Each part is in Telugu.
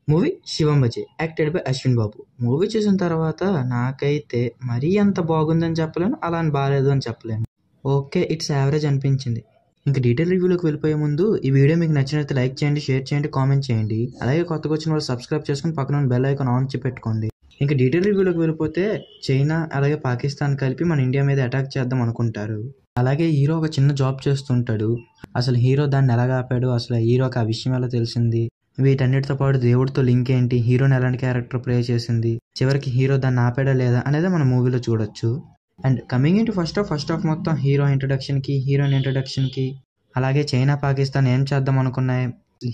Movie 'శివంబజే' acted by Ashwin Babu. Movie చూసిన తర్వాత నాకైతే మరీ అంత బాగుందని చెప్పలేను, అలా అని బాలేదు అని చెప్పలేను. ఓకే, ఇట్స్ యావరేజ్ అనిపించింది. ఇంక డీటెయిల్ రివ్యూలోకి వెళ్ళిపోయే ముందు ఈ వీడియో మీకు నచ్చినట్లయితే లైక్ చేయండి, షేర్ చేయండి, కామెంట్ చేయండి. అలాగే కొత్తగా వచ్చిన వాళ్ళు సబ్స్క్రైబ్ చేసుకుని పక్కన ఉన్న బెల్ ఐకాన్ ఆన్ చేసి పెట్టుకోండి. ఇంక డీటెయిల్ రివ్యూలోకి వెళ్ళిపోతే చైనా అలాగే పాకిస్తాన్ కలిపి మన ఇండియా మీద అటాక్ చేద్దాం అనుకుంటారు. అలాగే హీరో ఒక చిన్న జాబ్ చేస్తుంటాడు. అసలు హీరో దాన్ని ఎలా ఆపాడు, అసలు హీరోకి ఆ విషయం ఎలా తెలిసింది, వీటన్నిటితో పాటు దేవుడితో లింక్ ఏంటి, హీరోని ఎలాంటి క్యారెక్టర్ ప్లే చేసింది, చివరికి హీరో దాన్ని ఆపాడా లేదా అనేది మన మూవీలో చూడొచ్చు. And coming into first half మొత్తం హీరో ఇంట్రడక్షన్కి, హీరోయిన్ ఇంట్రడక్షన్కి, అలాగే చైనా పాకిస్తాన్ ఏం చేద్దాం అనుకున్నాయి,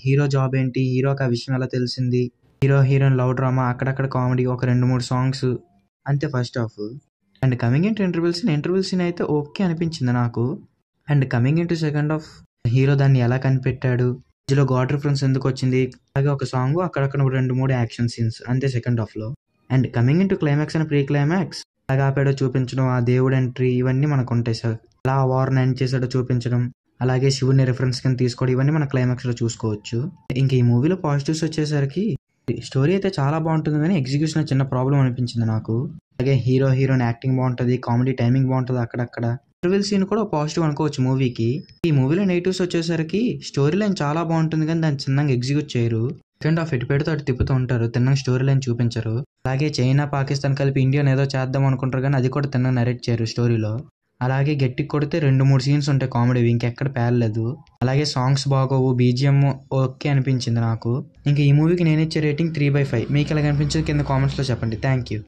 హీరో జాబ్ ఏంటి, హీరోకి ఆ విషయం ఎలా తెలిసింది, హీరో హీరోయిన్ లవ్ డ్రామా, అక్కడక్కడ కామెడీ, ఒక 2-3 సాంగ్స్, అంతే first half. And coming into interval scene అయితే ఓకే అనిపించింది నాకు. And coming into second half, hero దాన్ని ఎలా కనిపెట్టాడు, మధ్యలో గాడ్ రిఫరెన్స్ ఎందుకు వచ్చింది, అలాగే ఒక సాంగ్, అక్కడక్కడ 2-3 యాక్షన్ సీన్స్, అంతే సెకండ్ హాఫ్లో. And coming into climax and pre climax, ఎలా ఆపాడో చూపించడం, ఆ దేవుడు ఎంట్రీ, ఇవన్నీ మనకు ఉంటాయి సార్. అలా వార్ని ఎండ్ చేసాడో చూపించడం, అలాగే శివుని రిఫరెన్స్ కింద తీసుకోవడం, ఇవన్నీ మన క్లైమాక్స్లో చూసుకోవచ్చు. ఇంక ఈ మూవీలో పాజిటివ్స్ వచ్చేసరికి స్టోరీ అయితే చాలా బాగుంటుంది, కానీ ఎగ్జిక్యూషన్ చిన్న ప్రాబ్లం అనిపించింది నాకు. అలాగే హీరో హీరోయిన్ యాక్టింగ్ బాగుంటుంది, కామెడీ టైమింగ్ బాగుంటుంది, అక్కడక్కడ ఇంటర్వెల్ సీన్ కూడా పాజిటివ్ అనుకోవచ్చు మూవీకి. ఈ మూవీలో నెగిటివ్స్ వచ్చేసరికి స్టోరీ లైన్ చాలా బాగుంటుంది, కానీ దాన్ని చిన్నగా ఎగ్జిక్యూట్ చేయరు. సెకండ్ హాఫ్ ఎటు పెడితే అటు తిప్పుతూ ఉంటారు, తిన్నగా స్టోరీ లైన్ చూపించరు. అలాగే చైనా పాకిస్తాన్ కలిపి ఇండియాని ఏదో చేద్దాం అనుకుంటారు, కానీ అది కూడా తిన్నగా నరేట్ చేయరు స్టోరీలో. అలాగే గట్టి కొడితే 2-3 సీన్స్ ఉంటాయి కామెడీ, ఇంకెక్కడ పేర్లేదు. అలాగే సాంగ్స్ బాగోవు, బీజిఎం ఓకే అనిపించింది నాకు. ఇంకా ఈ మూవీకి నేను ఇచ్చే రేటింగ్ 3/5. మీకు ఎలా అనిపించింది కింద కామెంట్స్లో చెప్పండి. Thank you.